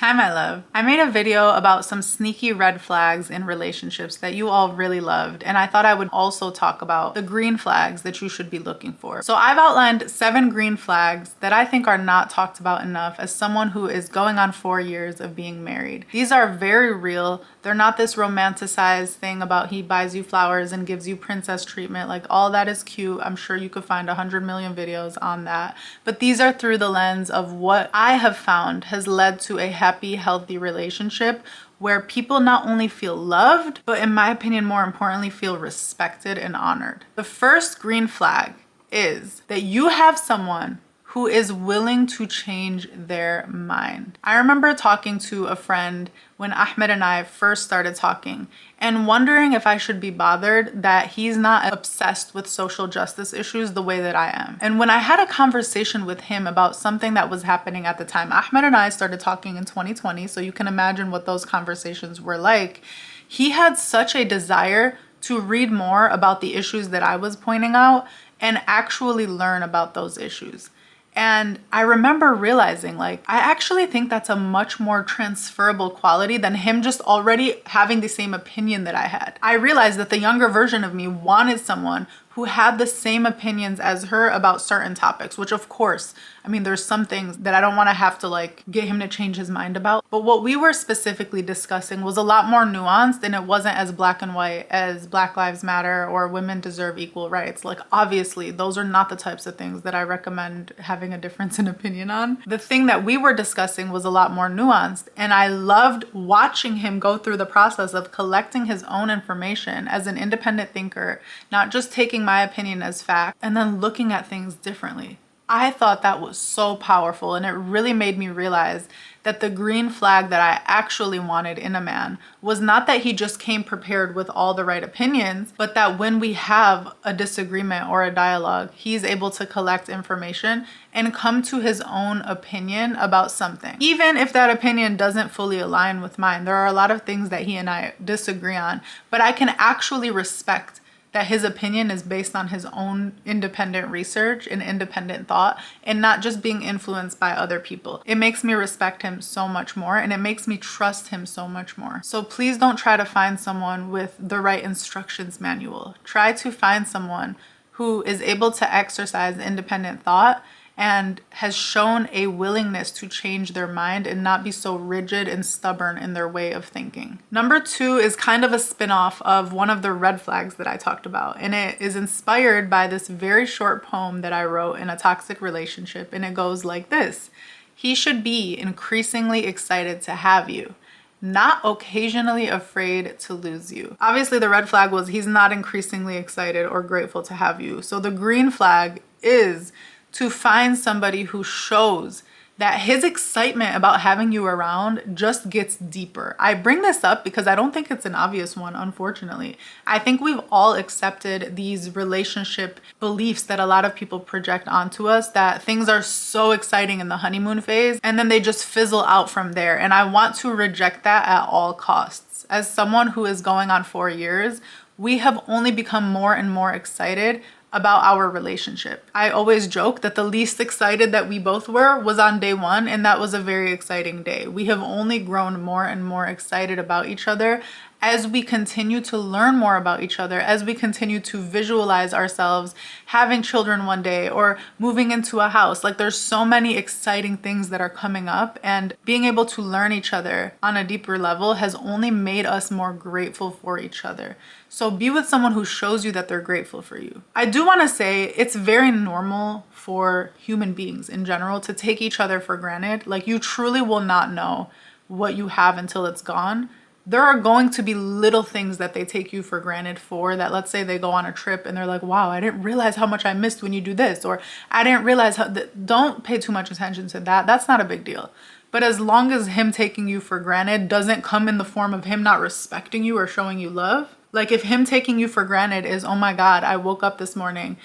Hi, my love. I made a video about some sneaky red flags in relationships that you all really loved, and I thought I would also talk about the green flags that you should be looking for. So I've outlined 7 green flags that I think are not talked about enough as someone who is going on 4 years of being married. These are very real. They're not this romanticized thing about he buys you flowers and gives you princess treatment. Like, all that is cute. I'm sure you could find 100 million videos on that. But these are through the lens of what I have found has led to a happy, healthy relationship where people not only feel loved, but in my opinion, more importantly, feel respected and honored. The first green flag is that you have someone who is willing to change their mind. I remember talking to a friend when Ahmed and I first started talking and wondering if I should be bothered that he's not obsessed with social justice issues the way that I am. And when I had a conversation with him about something that was happening at the time, Ahmed and I started talking in 2020, so you can imagine what those conversations were like. He had such a desire to read more about the issues that I was pointing out and actually learn about those issues. And I remember realizing, like, I actually think that's a much more transferable quality than him just already having the same opinion that I had. I realized that the younger version of me wanted someone who had the same opinions as her about certain topics, which of course, I mean, there's some things that I don't want to have to like get him to change his mind about. But what we were specifically discussing was a lot more nuanced, and it wasn't as black and white as Black Lives Matter or women deserve equal rights. Like, obviously, those are not the types of things that I recommend having a difference in opinion on. The thing that we were discussing was a lot more nuanced, and I loved watching him go through the process of collecting his own information as an independent thinker, not just taking my opinion as fact and then looking at things differently. I thought that was so powerful, and it really made me realize that the green flag that I actually wanted in a man was not that he just came prepared with all the right opinions, but that when we have a disagreement or a dialogue, he's able to collect information and come to his own opinion about something. Even if that opinion doesn't fully align with mine, there are a lot of things that he and I disagree on, but I can actually respect that his opinion is based on his own independent research and independent thought and not just being influenced by other people. It makes me respect him so much more, and it makes me trust him so much more. So please don't try to find someone with the right instructions manual. Try to find someone who is able to exercise independent thought and has shown a willingness to change their mind and not be so rigid and stubborn in their way of thinking. Number 2 is kind of a spin-off of one of the red flags that I talked about, and it is inspired by this very short poem that I wrote in a toxic relationship, and it goes like this: he should be increasingly excited to have you, not occasionally afraid to lose you. Obviously, the red flag was he's not increasingly excited or grateful to have you. So the green flag is to find somebody who shows that his excitement about having you around just gets deeper. I bring this up because I don't think it's an obvious one, unfortunately. I think we've all accepted these relationship beliefs that a lot of people project onto us, that things are so exciting in the honeymoon phase and then they just fizzle out from there. And I want to reject that at all costs. As someone who is going on 4 years, we have only become more and more excited about our relationship. I always joke that the least excited that we both were was on day 1, and that was a very exciting day. We have only grown more and more excited about each other as we continue to learn more about each other, as we continue to visualize ourselves having children one day or moving into a house. Like, there's so many exciting things that are coming up, and being able to learn each other on a deeper level has only made us more grateful for each other. So be with someone who shows you that they're grateful for you. I do want to say it's very normal for human beings in general to take each other for granted. Like, you truly will not know what you have until it's gone. There are going to be little things that they take you for granted for, that let's say they go on a trip and they're like, wow, I didn't realize how much I missed when you do this, or I didn't realize how. Don't pay too much attention to that. That's not a big deal. But as long as him taking you for granted doesn't come in the form of him not respecting you or showing you love, like if him taking you for granted is, oh my God, I woke up this morning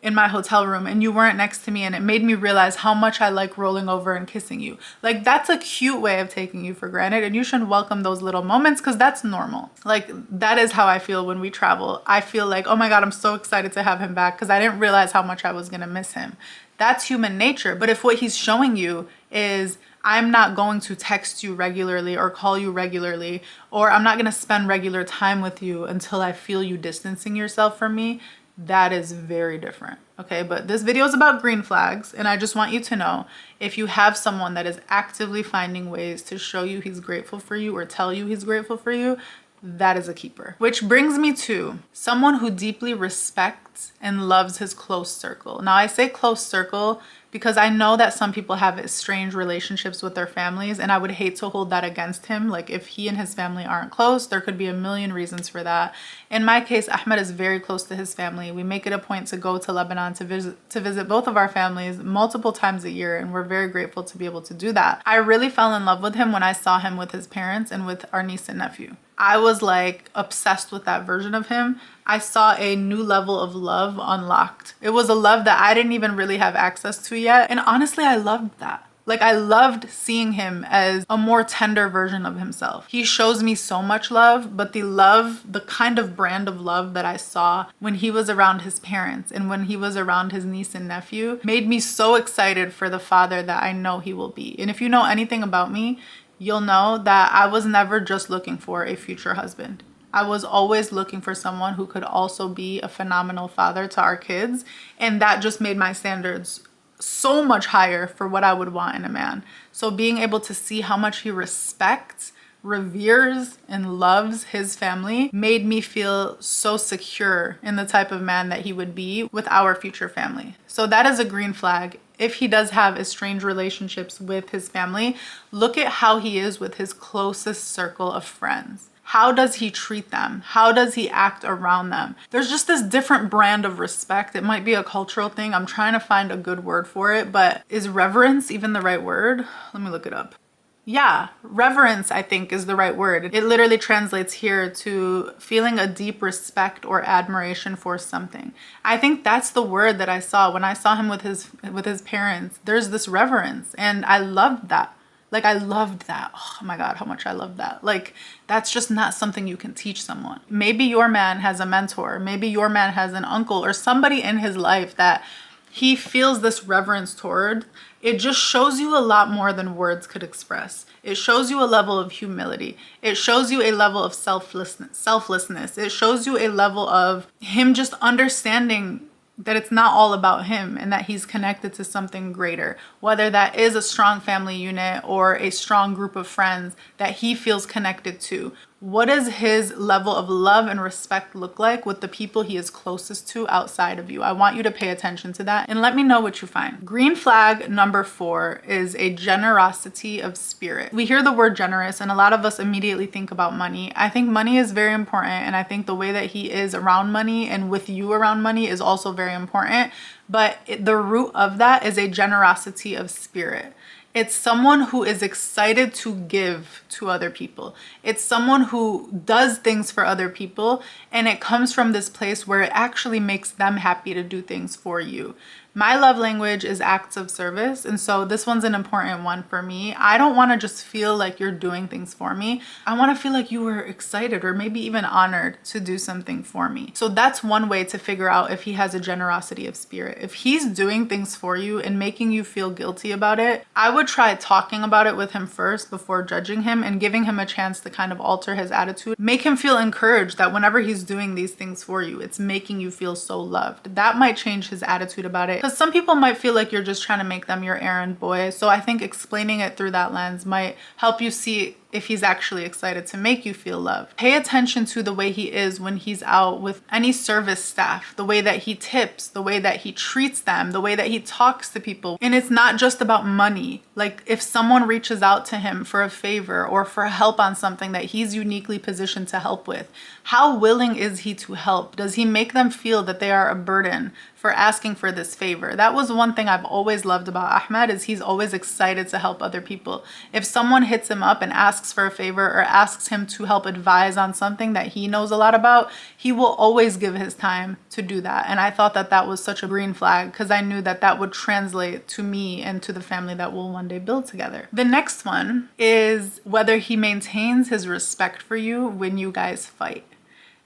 in my hotel room and you weren't next to me and it made me realize how much I like rolling over and kissing you. Like, that's a cute way of taking you for granted, and you should welcome those little moments because that's normal. Like, that is how I feel when we travel. I feel like, oh my God, I'm so excited to have him back because I didn't realize how much I was gonna miss him. That's human nature. But if what he's showing you is, I'm not going to text you regularly or call you regularly, or I'm not going to spend regular time with you until I feel you distancing yourself from me, that is very different. Okay, but this video is about green flags, and I just want you to know, if you have someone that is actively finding ways to show you he's grateful for you or tell you he's grateful for you, that is a keeper. Which brings me to someone who deeply respects and loves his close circle. Now, I say close circle because I know that some people have strange relationships with their families, and I would hate to hold that against him. Like, if he and his family aren't close, there could be a million reasons for that. In my case, Ahmed is very close to his family. We make it a point to go to Lebanon to visit both of our families multiple times a year, and we're very grateful to be able to do that. I really fell in love with him when I saw him with his parents and with our niece and nephew. I was like obsessed with that version of him. I saw a new level of love unlocked. It was a love that I didn't even really have access to yet. And honestly, I loved that. Like, I loved seeing him as a more tender version of himself. He shows me so much love, but the kind of brand of love that I saw when he was around his parents and when he was around his niece and nephew made me so excited for the father that I know he will be. And if you know anything about me, you'll know that I was never just looking for a future husband. I was always looking for someone who could also be a phenomenal father to our kids. And that just made my standards so much higher for what I would want in a man. So being able to see how much he respects, reveres, and loves his family made me feel so secure in the type of man that he would be with our future family. So that is a green flag. If he does have strange relationships with his family, look at how he is with his closest circle of friends. How does he treat them? How does he act around them? There's just this different brand of respect. It might be a cultural thing. I'm trying to find a good word for it, but is reverence even the right word? Let me look it up. Yeah, reverence, I think, is the right word. It literally translates here to feeling a deep respect or admiration for something. I think that's the word that I saw when I saw him with his parents. There's this reverence, and I loved that. Like, I loved that. Oh my God, how much I loved that. Like, that's just not something you can teach someone. Maybe your man has a mentor. Maybe your man has an uncle or somebody in his life that he feels this reverence toward. It just shows you a lot more than words could express. It shows you a level of humility. It shows you a level of selflessness. It shows you a level of him just understanding that it's not all about him and that he's connected to something greater, whether that is a strong family unit or a strong group of friends that he feels connected to. What does his level of love and respect look like with the people he is closest to outside of you? I want you to pay attention to that and let me know what you find. Green flag number 4 is a generosity of spirit. We hear the word generous and a lot of us immediately think about money. I think money is very important, and I think the way that he is around money and with you around money is also very important. But the root of that is a generosity of spirit. It's someone who is excited to give to other people. It's someone who does things for other people, and it comes from this place where it actually makes them happy to do things for you. My love language is acts of service, and so this one's an important one for me. I don't want to just feel like you're doing things for me. I want to feel like you were excited or maybe even honored to do something for me. So that's one way to figure out if he has a generosity of spirit. If he's doing things for you and making you feel guilty about it, I would try talking about it with him first before judging him and giving him a chance to kind of alter his attitude. Make him feel encouraged that whenever he's doing these things for you, it's making you feel so loved. That might change his attitude about it. Because some people might feel like you're just trying to make them your errand boy. So I think explaining it through that lens might help you see if he's actually excited to make you feel loved. Pay attention to the way he is when he's out with any service staff, the way that he tips, the way that he treats them, the way that he talks to people. And it's not just about money. Like, if someone reaches out to him for a favor or for help on something that he's uniquely positioned to help with, how willing is he to help? Does he make them feel that they are a burden for asking for this favor? That was one thing I've always loved about Ahmed, is he's always excited to help other people. If someone hits him up and asks for a favor or asks him to help advise on something that he knows a lot about, he will always give his time to do that. And I thought that that was such a green flag because I knew that that would translate to me and to the family that we'll one day build together. The next one is whether he maintains his respect for you when you guys fight.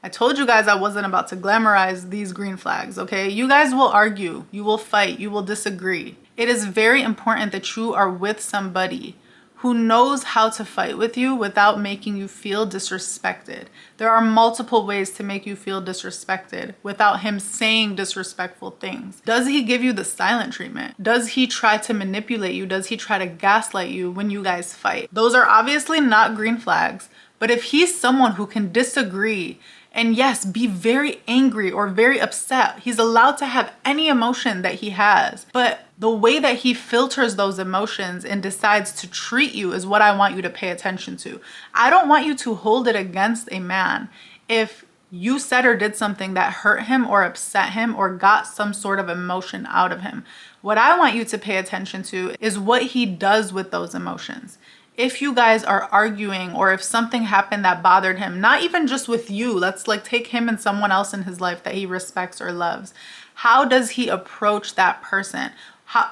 I told you guys I wasn't about to glamorize these green flags, okay? You guys will argue, you will fight, you will disagree. It is very important that you are with somebody who knows how to fight with you without making you feel disrespected. There are multiple ways to make you feel disrespected without him saying disrespectful things. Does he give you the silent treatment? Does he try to manipulate you? Does he try to gaslight you when you guys fight? Those are obviously not green flags, but if he's someone who can disagree and yes, be very angry or very upset, he's allowed to have any emotion that he has, but the way that he filters those emotions and decides to treat you is what I want you to pay attention to. I don't want you to hold it against a man if you said or did something that hurt him or upset him or got some sort of emotion out of him. What I want you to pay attention to is what he does with those emotions. If you guys are arguing or if something happened that bothered him, not even just with you, let's like take him and someone else in his life that he respects or loves. How does he approach that person?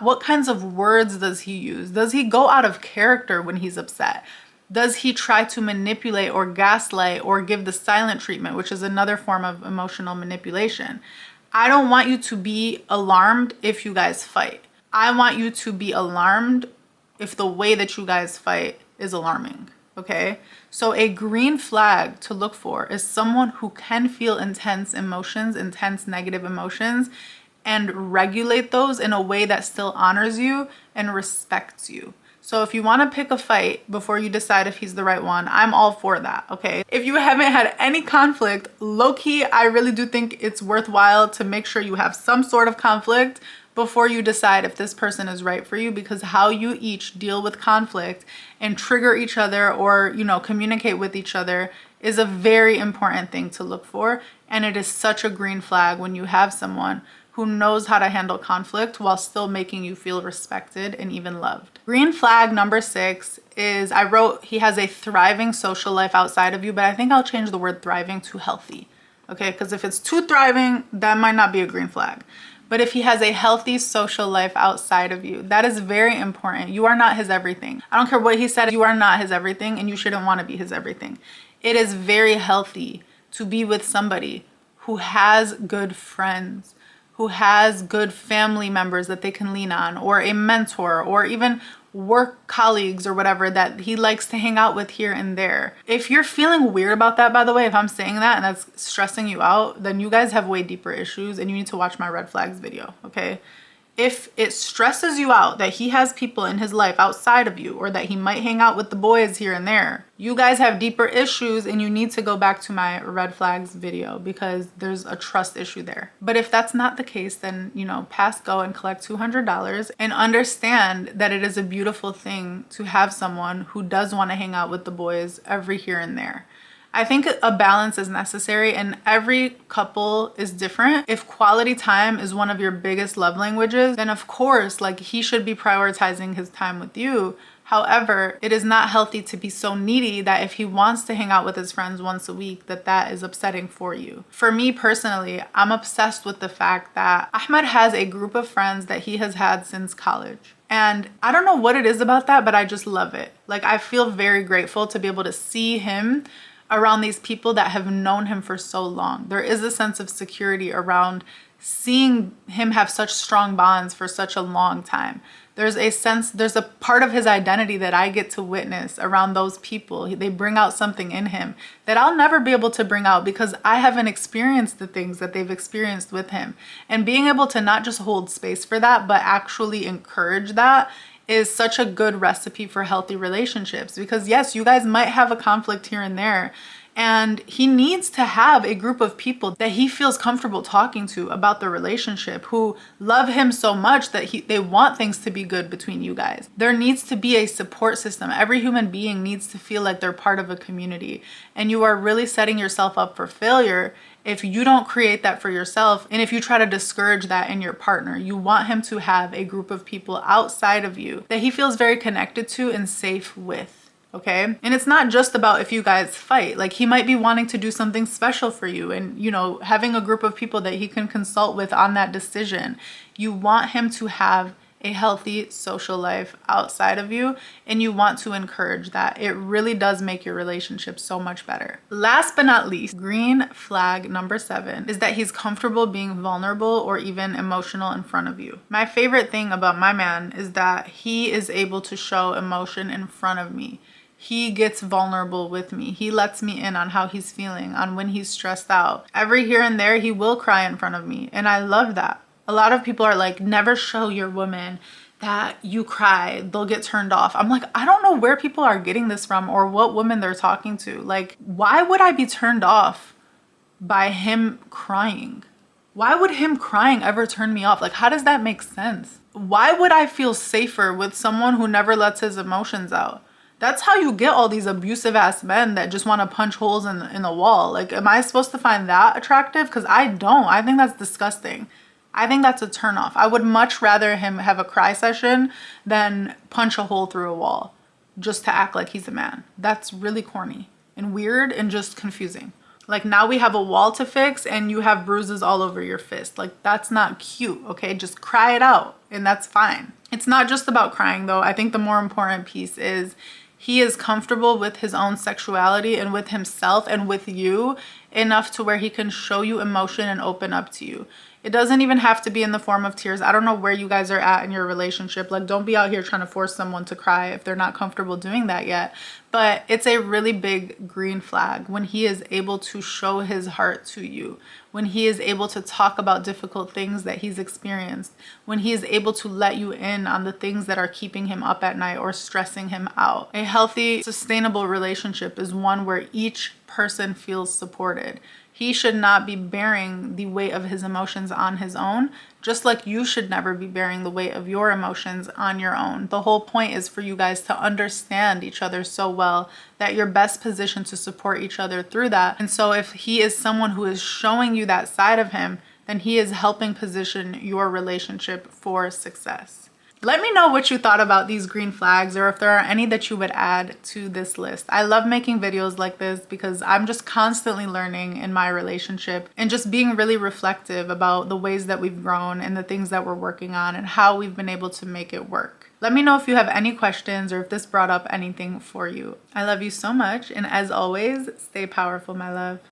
What kinds of words does he use? Does he go out of character when he's upset? Does he try to manipulate or gaslight or give the silent treatment, which is another form of emotional manipulation? I don't want you to be alarmed if you guys fight. I want you to be alarmed if the way that you guys fight is alarming, okay? So a green flag to look for is someone who can feel intense emotions, intense negative emotions, and regulate those in a way that still honors you and respects you. So if you want to pick a fight before you decide if he's the right one, I'm all for that, okay? If you haven't had any conflict, low-key, I really do think it's worthwhile to make sure you have some sort of conflict before you decide if this person is right for you, because how you each deal with conflict and trigger each other or, you know, communicate with each other is a very important thing to look for. And it is such a green flag when you have someone who knows how to handle conflict while still making you feel respected and even loved. Green flag number 6 is, I wrote, he has a thriving social life outside of you, but I think I'll change the word thriving to healthy, okay? Because if it's too thriving, that might not be a green flag. But if he has a healthy social life outside of you, that is very important. You are not his everything. I don't care what he said, you are not his everything, and you shouldn't want to be his everything. It is very healthy to be with somebody who has good friends, who has good family members that they can lean on, or a mentor, or even work colleagues or whatever that he likes to hang out with here and there. If you're feeling weird about that, by the way, if I'm saying that and that's stressing you out, then you guys have way deeper issues and you need to watch my red flags video, okay? If it stresses you out that he has people in his life outside of you, or that he might hang out with the boys here and there, you guys have deeper issues and you need to go back to my red flags video because there's a trust issue there. But if that's not the case, then, you know, pass go and collect $200 and understand that it is a beautiful thing to have someone who does want to hang out with the boys every here and there. I think a balance is necessary and every couple is different. If quality time is one of your biggest love languages, then of course, like, he should be prioritizing his time with you. However, it is not healthy to be so needy that if he wants to hang out with his friends once a week, that is upsetting for you. For me personally, I'm obsessed with the fact that Ahmed has a group of friends that he has had since college. And I don't know what it is about that, but I just love it. Like, I feel very grateful to be able to see him around these people that have known him for so long. There is a sense of security around seeing him have such strong bonds for such a long time. There's a part of his identity that I get to witness around those people. They bring out something in him that I'll never be able to bring out because I haven't experienced the things that they've experienced with him. And being able to not just hold space for that, but actually encourage that is such a good recipe for healthy relationships. Because yes, you guys might have a conflict here and there, and he needs to have a group of people that he feels comfortable talking to about the relationship, who love him so much that they want things to be good between you guys. There needs to be a support system. Every human being needs to feel like they're part of a community, and you are really setting yourself up for failure if you don't create that for yourself, and if you try to discourage that in your partner. You want him to have a group of people outside of you that he feels very connected to and safe with. Okay? And it's not just about if you guys fight. Like, he might be wanting to do something special for you, and, you know, having a group of people that he can consult with on that decision. You want him to have a healthy social life outside of you, and you want to encourage that. It really does make your relationship so much better. Last but not least, green flag number 7 is that he's comfortable being vulnerable or even emotional in front of you. My favorite thing about my man is that he is able to show emotion in front of me. He gets vulnerable with me. He lets me in on how he's feeling, on when he's stressed out. Every here and there, he will cry in front of me, and I love that. A lot of people are like, never show your woman that you cry, they'll get turned off. I'm like, I don't know where people are getting this from or what women they're talking to. Like, why would I be turned off by him crying? Why would him crying ever turn me off? Like, how does that make sense? Why would I feel safer with someone who never lets his emotions out? That's how you get all these abusive ass men that just want to punch holes in the wall. Like, am I supposed to find that attractive? Because I don't. I think that's disgusting. I think that's a turnoff. I would much rather him have a cry session than punch a hole through a wall just to act like he's a man. That's really corny and weird and just confusing. Like, now we have a wall to fix and you have bruises all over your fist. Like, that's not cute, okay? Just cry it out and that's fine. It's not just about crying though. I think the more important piece is he is comfortable with his own sexuality and with himself and with you enough to where he can show you emotion and open up to you. It doesn't even have to be in the form of tears. I don't know where you guys are at in your relationship. Like, don't be out here trying to force someone to cry if they're not comfortable doing that yet. But it's a really big green flag when he is able to show his heart to you, when he is able to talk about difficult things that he's experienced, when he is able to let you in on the things that are keeping him up at night or stressing him out. A healthy, sustainable relationship is one where each person feels supported. He should not be bearing the weight of his emotions on his own, just like you should never be bearing the weight of your emotions on your own. The whole point is for you guys to understand each other so well that you're best positioned to support each other through that. And so if he is someone who is showing you that side of him, then he is helping position your relationship for success. Let me know what you thought about these green flags, or if there are any that you would add to this list. I love making videos like this because I'm just constantly learning in my relationship and just being really reflective about the ways that we've grown and the things that we're working on and how we've been able to make it work. Let me know if you have any questions or if this brought up anything for you. I love you so much, and as always, stay powerful, my love.